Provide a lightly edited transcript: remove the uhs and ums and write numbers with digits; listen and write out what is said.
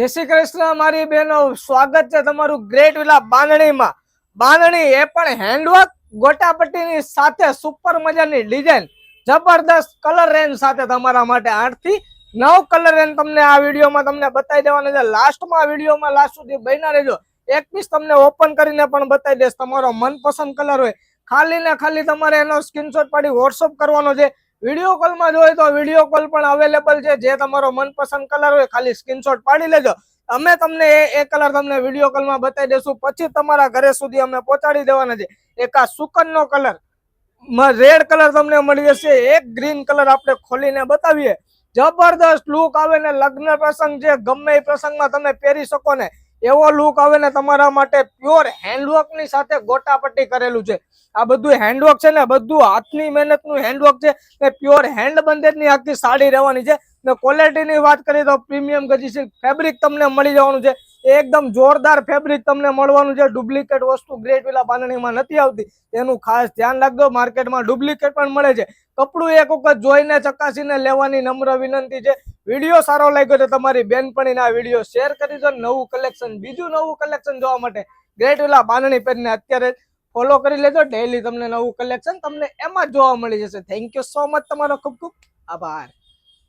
જય શ્રી કૃષ્ણ મારી બહેનો, સ્વાગત છે તમારું ગ્રેટ વિલા બાંધણીમાં। બાંધણી એ પણ હેન્ડવર્ક ગોટાપટ્ટીની સાથે સુપર મજાની ડિઝાઇન જબરદસ્ત કલર રેન્જ સાથે તમારા માટે 8 થી 9 કલર રેન્જ તમને આ વિડીયોમાં તમને બતાવી દેવાના છે। લાસ્ટમાં વિડીયોમાં લાસ્ટ સુધી બન્યા રહેજો। એક પીસ તમને ઓપન કરીને પણ બતાવી દઈશ। તમારો મનપસંદ કલર હોય ખાલી ને ખાલી તમારે એનો સ્ક્રીનશોટ પાડી વોટ્સઅપ કરવાનો છે। વિડીયો કોલમાં જોઈએ તો વિડીયો કોલ પણ અવેલેબલ છે। જે તમારો મનપસંદ કલર હોય ખાલી સ્ક્રીનશોટ પાડી લેજો। અમે તમને એ કલર તમને વિડીયો કોલમાં બતાવી દેશું, પછી તમારા ઘરે સુધી અમે પહોંચાડી દેવાના છે। એક આ સુકનનો કલર રેડ કલર તમને મળી જશે। એક ગ્રીન કલર આપણે ખોલીને બતાવીએ, જબરદસ્ત લુક આવે ને લગ્ન પ્રસંગ છે ગમે એ પ્રસંગમાં તમે પહેરી શકો ને એવો લુક આવે ને તમારા માટે। પ્યોર હેન્ડવર્ક ની સાથે ગોટાપટ્ટી કરેલું છે। આ બધું હેન્ડવર્ક છે ને, બધું હાથની મહેનત નું હેન્ડવર્ક છે ને પ્યોર હેન્ડ બંધેજ ની આખી સાડી રહેવાની છે। ને ક્વોલિટી ની વાત કરીએ તો પ્રીમિયમ ગજી સિલ્ક ફેબ્રિક તમને મળી જવાનું છે। એકદમ જોરદાર ફેબ્રિક તમને મળવાનું છે। ડુપ્લિકેટ વસ્તુ ગ્રેટ વિલા બાંધણીમાં નથી આવતી, તેનું ખાસ ધ્યાન રાખજો। માર્કેટમાં ડુપ્લિકેટ પણ મળે છે। કપડું એક વખત જોઈને ચકાસીને લેવાની નમ્ર વિનંતી છે। વિડીયો સારો લાગ્યો તો તમારી બેનપણીને આ વિડીયો શેર કરી દો। નવું કલેક્શન, બીજું નવું કલેક્શન જોવા માટે ગ્રેટ વિલા બાંધણી પેજને અત્યારે ફોલો કરી લેજો। ડેઈલી તમને નવું કલેક્શન તમને એમાં જ જોવા મળી જશે। થેન્ક યુ સો મચ, તમારો ખૂબ ખૂબ આભાર।